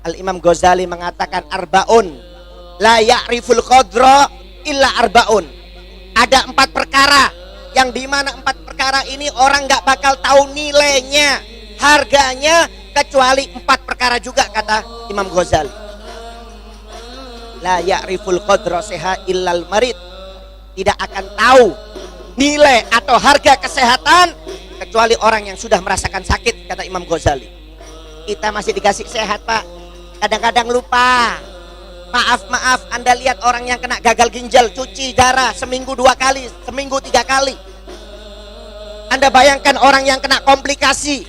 Al-Imam Ghazali mengatakan arbaun la ya'riful qadra illa arbaun. Ada 4 perkara yang dimana 4 perkara ini orang gak bakal tahu nilainya, harganya, kecuali 4 perkara juga, kata Imam Ghazali. La ya'riful qadra seha illal marid. Tidak akan tahu nilai atau harga kesehatan kecuali orang yang sudah merasakan sakit, kata Imam Ghazali. Kita masih dikasih sehat, Pak, kadang-kadang lupa. Maaf, Anda lihat orang yang kena gagal ginjal, cuci darah seminggu 2 kali, seminggu 3 kali. Anda bayangkan orang yang kena komplikasi.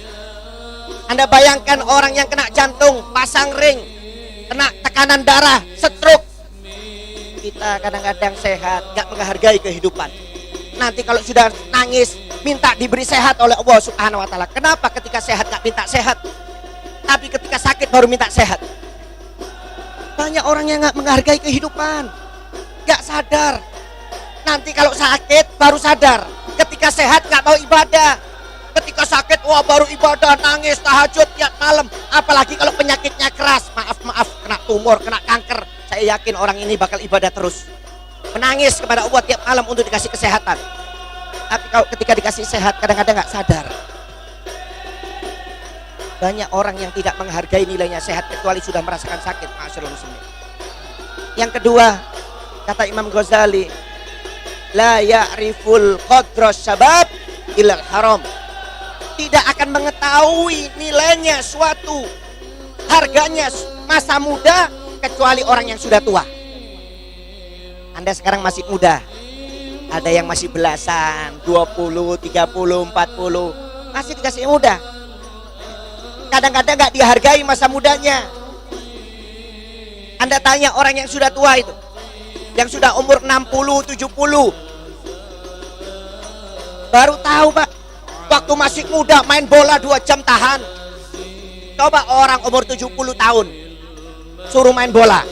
Anda bayangkan orang yang kena jantung, pasang ring, kena tekanan darah, stroke. Kita kadang-kadang sehat, gak menghargai kehidupan. Nanti kalau sudah nangis, minta diberi sehat oleh Allah Subhanahu wa Ta'ala. Kenapa ketika sehat gak minta sehat, tapi ketika sakit baru minta sehat? Banyak orang yang gak menghargai kehidupan, gak sadar. Nanti kalau sakit baru sadar. Ketika sehat gak mau ibadah. Ketika sakit, wah baru ibadah, nangis, tahajud tiap malam. Apalagi kalau penyakitnya keras, maaf, kena tumor, kena kanker. Saya yakin orang ini bakal ibadah terus, menangis kepada Allah tiap malam untuk dikasih kesehatan. Tapi kalau ketika dikasih sehat, kadang-kadang gak sadar. Banyak orang yang tidak menghargai nilainya sehat kecuali sudah merasakan sakit. Ma'asyiral muslimin. Yang kedua, kata Imam Ghazali, la ya'riful qadra syabab ilal haram. Tidak akan mengetahui nilainya suatu, harganya masa muda kecuali orang yang sudah tua. Anda sekarang masih muda, ada yang masih belasan, 20, 30, 40, masih dikasih muda. Kadang-kadang gak dihargai masa mudanya. Anda tanya orang yang sudah tua itu, yang sudah umur 60, 70, baru tahu, Pak, waktu masih muda main bola 2 jam tahan. Coba orang umur 70 tahun suruh main bola,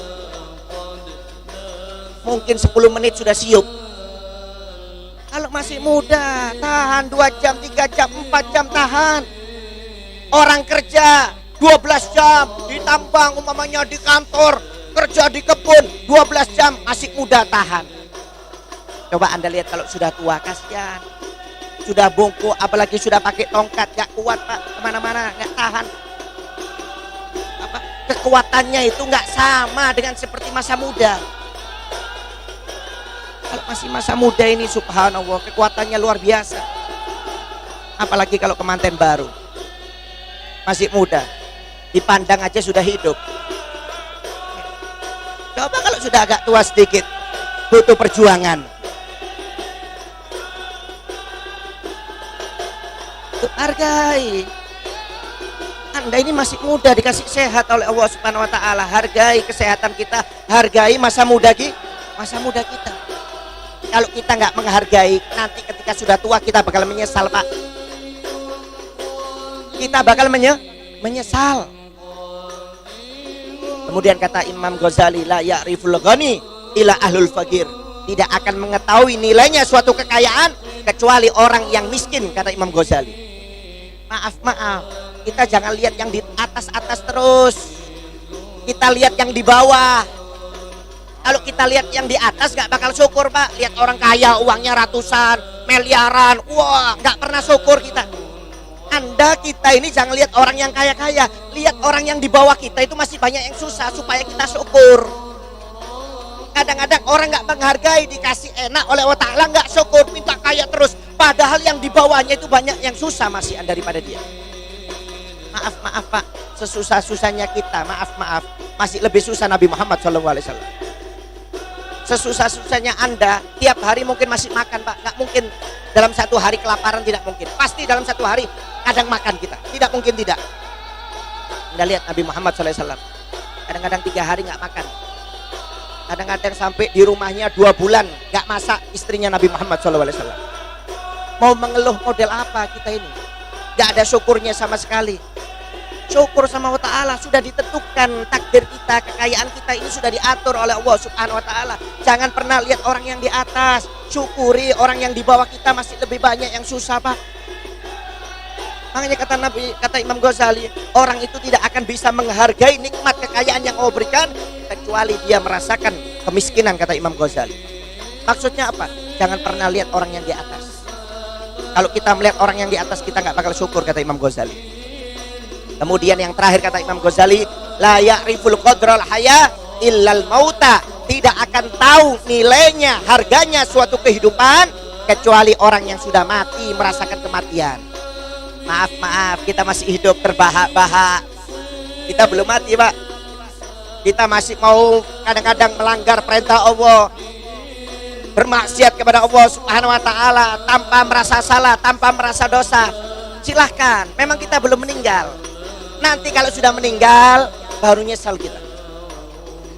mungkin 10 menit sudah siup. Kalau masih muda tahan 2 jam, 3 jam, 4 jam tahan. Orang kerja 12 jam di tambang, umpamanya di kantor, kerja di kebun 12 jam, masih muda tahan. Coba Anda lihat kalau sudah tua, kasihan. Sudah bungkuk, apalagi sudah pakai tongkat, gak kuat, Pak, kemana-mana, gak tahan. Kekuatannya itu gak sama dengan seperti masa muda. Kalau masih masa muda ini, subhanallah, kekuatannya luar biasa. Apalagi kalau kemanten baru, masih muda, dipandang aja sudah hidup. Coba kalau sudah agak tua sedikit, butuh perjuangan. Hargai. Anda ini masih muda, dikasih sehat oleh Allah Subhanahu wa Ta'ala. Hargai kesehatan kita, hargai masa muda kita. Kalau kita nggak menghargai, nanti ketika sudah tua kita bakal menyesal, Pak. Kita bakal menyesal. Kemudian kata Imam Ghazali, la ya'riful ghani ila ahlul fakir. Tidak akan mengetahui nilainya suatu kekayaan kecuali orang yang miskin, kata Imam Ghazali. Maaf, kita jangan lihat yang di atas-atas terus. Kita lihat yang di bawah. Kalau kita lihat yang di atas gak bakal syukur, Pak. Lihat orang kaya uangnya ratusan, miliaran, wah gak pernah syukur kita. Kita ini jangan lihat orang yang kaya-kaya, lihat orang yang di bawah kita itu masih banyak yang susah, supaya kita syukur. Kadang-kadang orang gak menghargai, dikasih enak oleh Allah Ta'ala gak syukur, minta kaya terus. Padahal yang di bawahnya itu banyak yang susah masihan daripada dia. Maaf Pak, sesusah-susahnya kita, maaf, masih lebih susah Nabi Muhammad SAW. Sesusah-susahnya Anda, tiap hari mungkin masih makan, Pak. Nggak mungkin dalam satu hari kelaparan, tidak mungkin. Pasti dalam satu hari kadang makan kita, tidak mungkin tidak. Anda lihat Nabi Muhammad SAW, kadang-kadang 3 hari nggak makan. Kadang-kadang sampai di rumahnya 2 bulan nggak masak istrinya Nabi Muhammad SAW. Mau mengeluh model apa kita ini? Nggak ada syukurnya sama sekali. Syukur sama Allah Ta'ala, sudah ditentukan takdir kita, kekayaan kita ini sudah diatur oleh Allah Subhanahu wa Ta'ala. Jangan pernah lihat orang yang di atas, syukuri orang yang di bawah kita masih lebih banyak yang susah, Pak. Makanya kata Nabi, kata Imam Ghazali, orang itu tidak akan bisa menghargai nikmat kekayaan yang Allah berikan kecuali dia merasakan kemiskinan, kata Imam Ghazali. Maksudnya apa? Jangan pernah lihat orang yang di atas. Kalau kita melihat orang yang di atas, kita nggak bakal syukur, kata Imam Ghazali. Kemudian yang terakhir kata Imam Ghazali, la ya'riful qadral haya illal mauta. Tidak akan tahu nilainya, harganya suatu kehidupan kecuali orang yang sudah mati merasakan kematian. Maaf, kita masih hidup terbahak-bahak. Kita belum mati, Pak. Kita masih mau kadang-kadang melanggar perintah Allah, bermaksiat kepada Allah Subhanahu wa taala tanpa merasa salah, tanpa merasa dosa. Silahkan, memang kita belum meninggal. Nanti kalau sudah meninggal baru nyesal kita.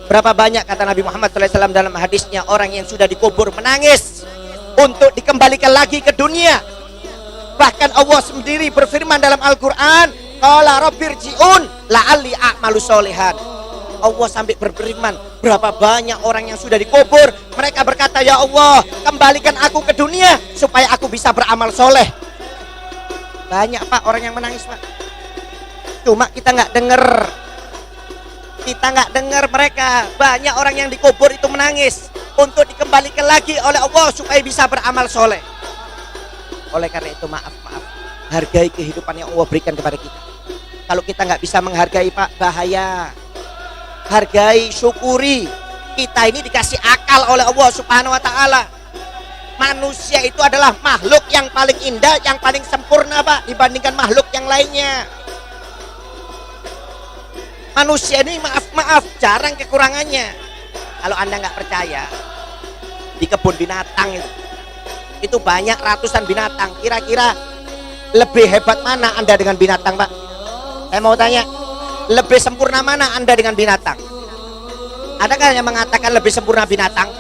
Berapa banyak kata Nabi Muhammad SAW dalam hadisnya, orang yang sudah dikubur menangis untuk dikembalikan lagi ke dunia. Bahkan Allah sendiri berfirman dalam Al-Quran, qala rabbirji'un la'alli a'malu sholihan. Allah sampai berfirman, berapa banyak orang yang sudah dikubur, mereka berkata, ya Allah, kembalikan aku ke dunia supaya aku bisa beramal soleh. Banyak, Pak, orang yang menangis, Pak. Cuma kita nggak dengar mereka. Banyak orang yang dikubur itu menangis untuk dikembalikan lagi oleh Allah supaya bisa beramal soleh. Oleh karena itu maaf, hargai kehidupan yang Allah berikan kepada kita. Kalau kita nggak bisa menghargai, Pak, bahaya. Hargai, syukuri. Kita ini dikasih akal oleh Allah Subhanahu wa taala. Manusia itu adalah makhluk yang paling indah, yang paling sempurna, Pak, dibandingkan makhluk yang lainnya. Manusia ini maaf, jarang kekurangannya. Kalau Anda nggak percaya, di kebun binatang itu banyak ratusan binatang. Kira-kira lebih hebat mana Anda dengan binatang, Pak? Saya mau tanya, lebih sempurna mana Anda dengan binatang? Adakah yang mengatakan lebih sempurna binatang?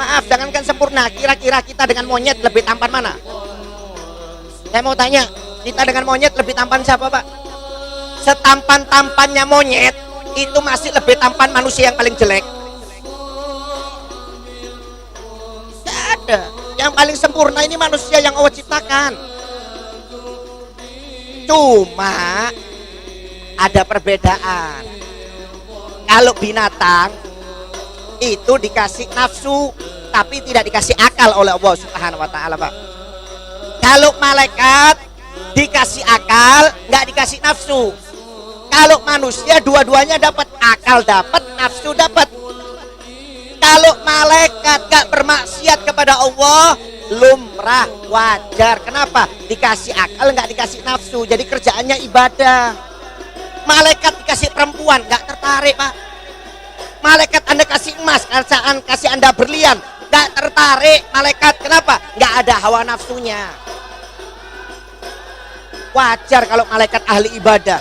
Maaf, jangankan sempurna. Kira-kira kita dengan monyet lebih tampan mana? Saya mau tanya, kita dengan monyet lebih tampan siapa, Pak? Setampan-tampannya monyet, itu masih lebih tampan manusia yang paling jelek. Tidak ada. Yang paling sempurna ini manusia yang Allah ciptakan. Cuma ada perbedaan. Kalau binatang itu dikasih nafsu, tapi tidak dikasih akal oleh Allah Subhanahu wa taala, Pak. Kalau malaikat dikasih akal, nggak dikasih nafsu. Kalau manusia dua-duanya dapat, akal dapat, nafsu dapat. Kalau malaikat nggak bermaksiat kepada Allah, lumrah, wajar. Kenapa? Dikasih akal, nggak dikasih nafsu. Jadi kerjaannya ibadah. Malaikat dikasih perempuan, nggak tertarik, Pak. Malaikat Anda kasih emas, kasih Anda berlian, nggak tertarik malaikat. Kenapa? Nggak ada hawa nafsunya. Wajar kalau malaikat ahli ibadah.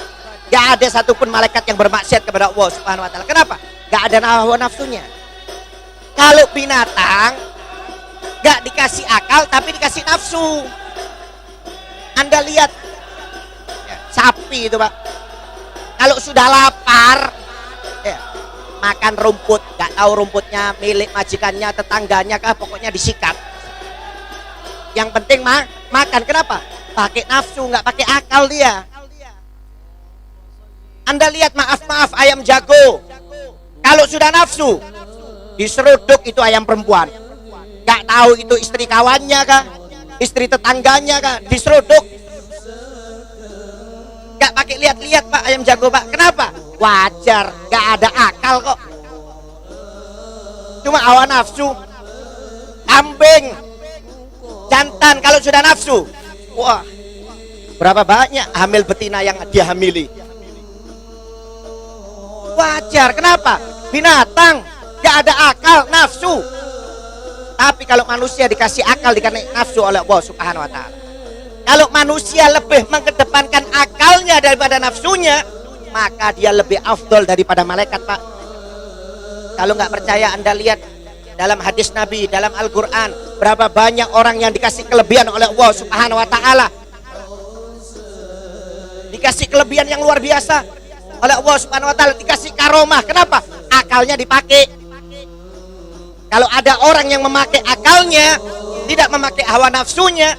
Nggak ada satupun malaikat yang bermaksiat kepada Allah Subhanahu wa taala. Kenapa? Nggak ada hawa nafsunya. Kalau binatang nggak dikasih akal tapi dikasih nafsu. Anda lihat sapi itu, Pak. Kalau sudah lapar, makan rumput, nggak tahu rumputnya milik majikannya, tetangganya kah, pokoknya disikat. Yang penting makan. Kenapa? Pakai nafsu, nggak pakai akal dia. Anda lihat, maaf, ayam jago. Kalau sudah nafsu, diseruduk itu ayam perempuan. Nggak tahu itu istri kawannya kah, istri tetangganya kah, diseruduk. Nggak pakai lihat-lihat, Pak, ayam jago, Pak. Kenapa? Wajar, nggak ada akal kok. Cuma hawa nafsu. Kambing jantan kalau sudah nafsu, wah, berapa banyak hamil betina yang dia hamili. Wajar, kenapa? Binatang nggak ada akal, nafsu. Tapi kalau manusia dikasih akal, dikasih nafsu oleh Allah Subhanahu wa taala. Kalau manusia lebih mengedepankan akalnya daripada nafsunya, maka dia lebih afdol daripada malaikat, Pak. Kalau nggak percaya, Anda lihat dalam hadis Nabi, dalam Al-Quran, berapa banyak orang yang dikasih kelebihan oleh Allah Subhanahu wa taala. Dikasih kelebihan yang luar biasa oleh Allah Subhanahu wa taala, dikasih karomah. Kenapa? Akalnya dipakai. Kalau ada orang yang memakai akalnya, tidak memakai hawa nafsunya,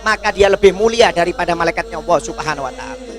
maka dia lebih mulia daripada malaikatnya Allah Subhanahu wa taala.